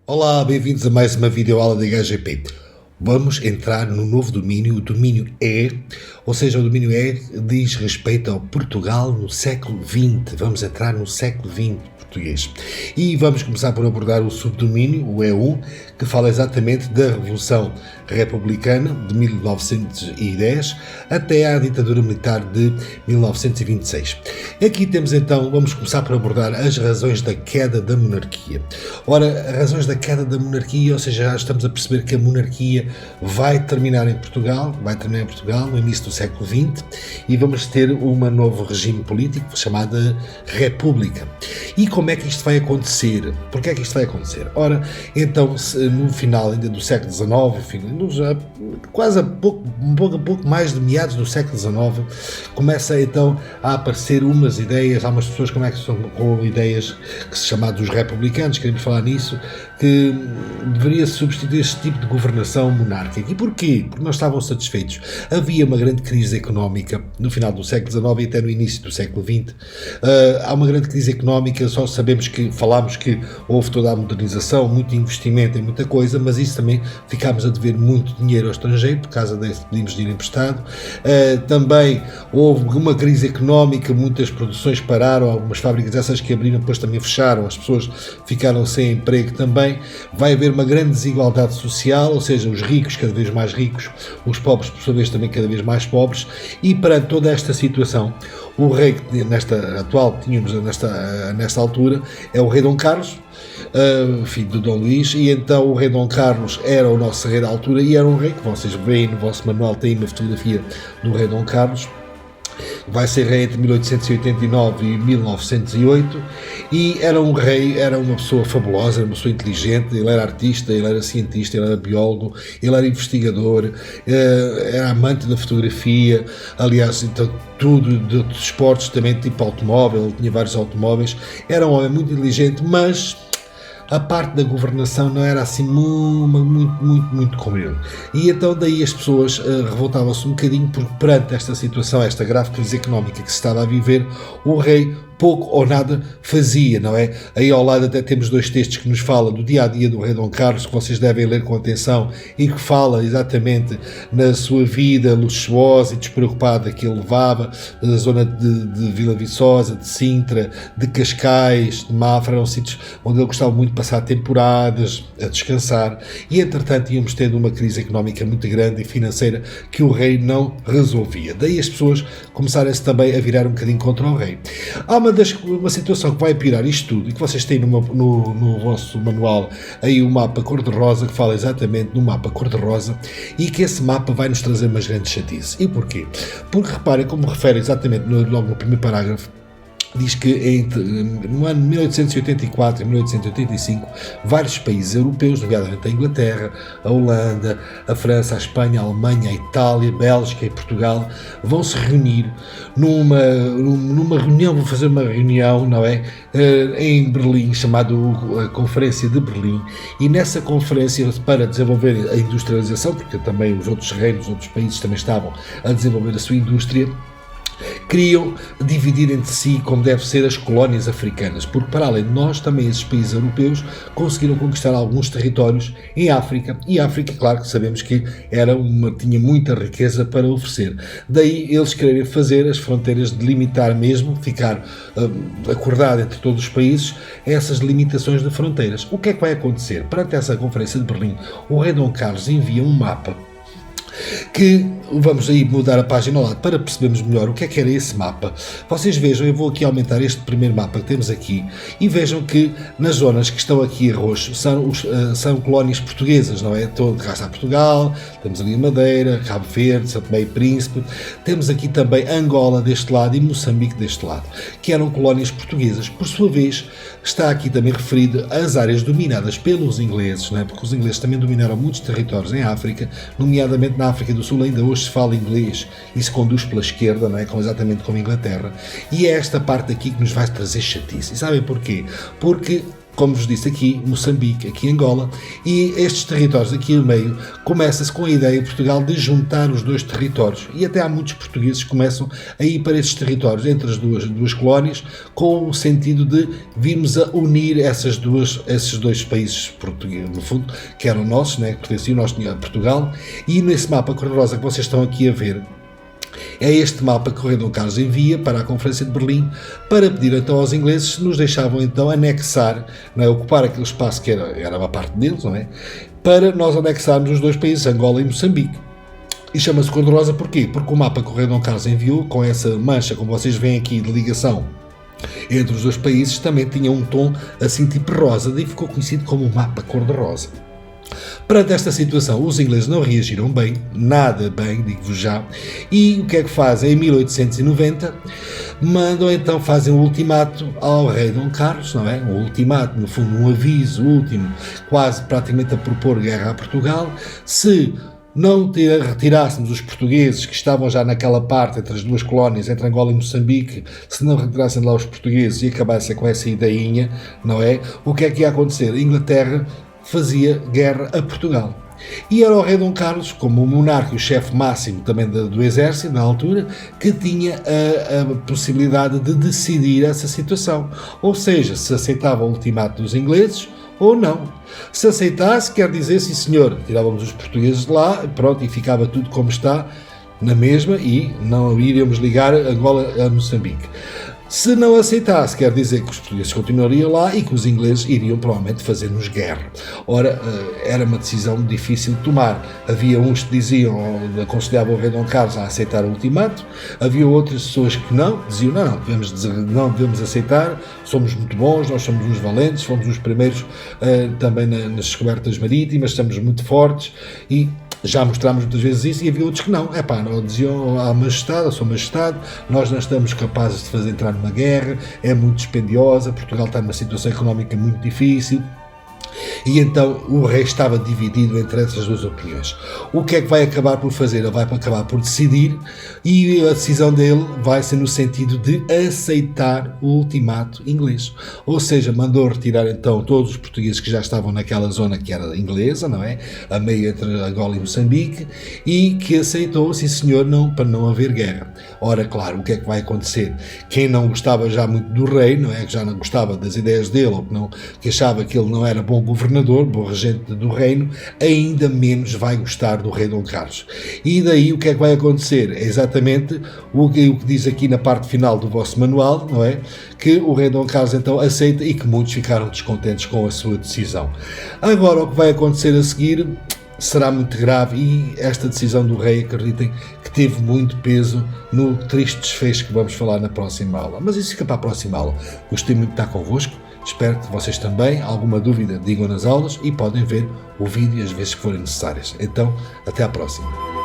Olá, bem-vindos a mais uma videoaula da HGP. Vamos entrar no novo domínio, o domínio E, ou seja, o domínio E diz respeito ao Portugal no século XX. Vamos entrar no século XX português. E vamos começar por abordar o subdomínio, o E1, que fala exatamente da Revolução Republicana de 1910 até à ditadura militar de 1926. Aqui temos então, vamos começar por abordar as razões da queda da monarquia. Ora, as razões da queda da monarquia, ou seja, já estamos a perceber que a monarquia vai terminar em Portugal no início do século XX e vamos ter um novo regime político chamado República. E como é que isto vai acontecer? Porquê é que isto vai acontecer? Ora, então, no final ainda do século XIX, quase um pouco mais de meados do século XIX, começa então a aparecer umas ideias, há umas pessoas como é que são com ideias que se chamam dos republicanos, queremos falar nisso, que deveria substituir este tipo de governação monárquica. E porquê? Porque não estavam satisfeitos. Havia uma grande crise económica no final do século XIX e até no início do século XX. Há uma grande crise económica, só sabemos que falámos que houve toda a modernização, muito investimento em muita coisa, mas isso também ficámos a dever muito dinheiro ao estrangeiro por causa desse pedimos dinheiro emprestado. Também houve uma crise económica, muitas produções pararam, algumas fábricas essas que abriram depois também fecharam, as pessoas ficaram sem emprego também. Vai haver uma grande desigualdade social, ou seja, os ricos cada vez mais ricos, os pobres por sua vez também cada vez mais pobres, e perante toda esta situação, o rei que tínhamos nesta altura é o rei Dom Carlos, filho de Dom Luís, e então o rei Dom Carlos era o nosso rei da altura e era um rei que vocês veem no vosso manual, tem uma fotografia do rei Dom Carlos. Vai ser rei entre 1889 e 1908 e era um rei, era uma pessoa fabulosa, era uma pessoa inteligente, ele era artista, ele era cientista, ele era biólogo, ele era investigador, era amante da fotografia, aliás, então tudo de esportes também, tipo automóvel, ele tinha vários automóveis, era um homem muito inteligente, mas a parte da governação não era assim muito com ele. E então daí as pessoas revoltavam-se um bocadinho porque perante esta situação, esta grave crise económica que se estava a viver, o rei pouco ou nada fazia, não é? Aí ao lado até temos dois textos que nos falam do dia-a-dia do rei Dom Carlos, que vocês devem ler com atenção e que fala exatamente na sua vida luxuosa e despreocupada que ele levava, da zona de Vila Viçosa, de Sintra, de Cascais, de Mafra, eram sítios onde ele gostava muito de passar temporadas, a descansar, e entretanto íamos tendo uma crise económica muito grande e financeira que o rei não resolvia. Daí as pessoas começaram-se também a virar um bocadinho contra o rei. Há uma situação que vai piorar isto tudo e que vocês têm no vosso manual aí o mapa cor-de-rosa que fala exatamente no mapa cor-de-rosa e que esse mapa vai nos trazer umas grandes chatices. E porquê? Porque reparem, como refere exatamente logo no primeiro parágrafo, diz que no ano 1884 e 1885 vários países europeus, nomeadamente a Inglaterra, a Holanda, a França, a Espanha, a Alemanha, a Itália, a Bélgica e Portugal vão se reunir numa reunião, vão fazer uma reunião, não é? Em Berlim, chamada a Conferência de Berlim, e nessa conferência para desenvolver a industrialização, porque também os outros reinos, os outros países também estavam a desenvolver a sua indústria, queriam dividir entre si, como deve ser, as colónias africanas, porque para além de nós, também esses países europeus conseguiram conquistar alguns territórios em África, e a África, claro que sabemos que tinha muita riqueza para oferecer. Daí eles quererem fazer as fronteiras, delimitar mesmo, ficar acordado entre todos os países, essas limitações de fronteiras. O que é que vai acontecer? Perante essa Conferência de Berlim, o rei Dom Carlos envia um mapa que vamos aí mudar a página ao lado para percebermos melhor o que era esse mapa. Vocês vejam, eu vou aqui aumentar este primeiro mapa que temos aqui e vejam que nas zonas que estão aqui em roxo são colónias portuguesas, não é? Todo cá está Portugal, temos ali Madeira, Cabo Verde, São Tomé e Príncipe, temos aqui também Angola deste lado e Moçambique deste lado, que eram colónias portuguesas. Por sua vez, está aqui também referido as áreas dominadas pelos ingleses, não é? Porque os ingleses também dominaram muitos territórios em África, nomeadamente na África do Sul ainda hoje se fala inglês e se conduz pela esquerda, não é? Exatamente como a Inglaterra. E é esta parte aqui que nos vai trazer chatice. E sabem porquê? Porque como vos disse aqui, Moçambique, aqui Angola, e estes territórios aqui no meio começa-se com a ideia de Portugal de juntar os dois territórios, e até há muitos portugueses que começam a ir para estes territórios entre as duas colónias com o sentido de virmos a unir esses dois países portugueses, no fundo, que eram nossos, né, que pertenciam, nós tínhamos Portugal, e nesse mapa cor-de-rosa que vocês estão aqui a ver, é este mapa que o rei Dom Carlos envia para a Conferência de Berlim para pedir então aos ingleses se nos deixavam então anexar, não é, ocupar aquele espaço que era uma parte deles, não é? Para nós anexarmos os dois países, Angola e Moçambique. E chama-se cor-de-rosa porquê? Porque o mapa que o rei Dom Carlos enviou, com essa mancha, como vocês veem aqui, de ligação entre os dois países, também tinha um tom assim tipo rosa, daí ficou conhecido como o mapa cor-de-rosa. Perante esta situação, os ingleses não reagiram bem, nada bem, digo-vos já, e o que é que fazem? Em 1890, fazem um ultimato ao rei Dom Carlos, não é? Um ultimato, no fundo, um aviso último, quase praticamente a propor guerra a Portugal, se não retirássemos os portugueses que estavam já naquela parte entre as duas colónias, entre Angola e Moçambique, se não retirassem lá os portugueses e acabassem com essa ideinha, não é? O que é que ia acontecer? A Inglaterra fazia guerra a Portugal. E era o rei Dom Carlos, como o monarca e o chefe máximo também do exército, na altura, que tinha a possibilidade de decidir essa situação. Ou seja, se aceitava o ultimato dos ingleses ou não. Se aceitasse, quer dizer, sim senhor, tirávamos os portugueses de lá, pronto, e ficava tudo como está, na mesma, e não iríamos ligar Angola a Moçambique. Se não aceitasse, quer dizer que os portugueses continuariam lá e que os ingleses iriam provavelmente fazer-nos guerra. Ora, era uma decisão difícil de tomar. Havia uns que diziam, aconselhavam o rei Dom Carlos a aceitar o ultimato, havia outras pessoas que não, diziam não devemos aceitar, somos muito bons, nós somos uns valentes, fomos os primeiros também nas descobertas marítimas, estamos muito fortes e já mostramos muitas vezes isso, e havia outros que não. Não diziam à majestade, à sua majestade, nós não estamos capazes de fazer entrar numa guerra, é muito dispendiosa, Portugal está numa situação económica muito difícil. E então o rei estava dividido entre essas duas opiniões. O que é que vai acabar por fazer? Ele vai acabar por decidir, e a decisão dele vai ser no sentido de aceitar o ultimato inglês. Ou seja, mandou retirar então todos os portugueses que já estavam naquela zona que era inglesa, não é? A meio entre Angola e Moçambique, e que aceitou, sim senhor, para não haver guerra. Ora, claro, o que é que vai acontecer? Quem não gostava já muito do rei, não é? Que já não gostava das ideias dele, ou que achava que ele não era bom governador, bom regente do reino, ainda menos vai gostar do rei Dom Carlos. E daí o que é que vai acontecer? É exatamente o que diz aqui na parte final do vosso manual, não é? Que o rei Dom Carlos então aceita e que muitos ficaram descontentes com a sua decisão. Agora, o que vai acontecer a seguir será muito grave, e esta decisão do rei, acreditem, que teve muito peso no triste desfecho que vamos falar na próxima aula. Mas isso fica para a próxima aula. Gostei muito de estar convosco. Espero que vocês também, alguma dúvida, digam nas aulas, e podem ver o vídeo as vezes que forem necessárias. Então, até à próxima.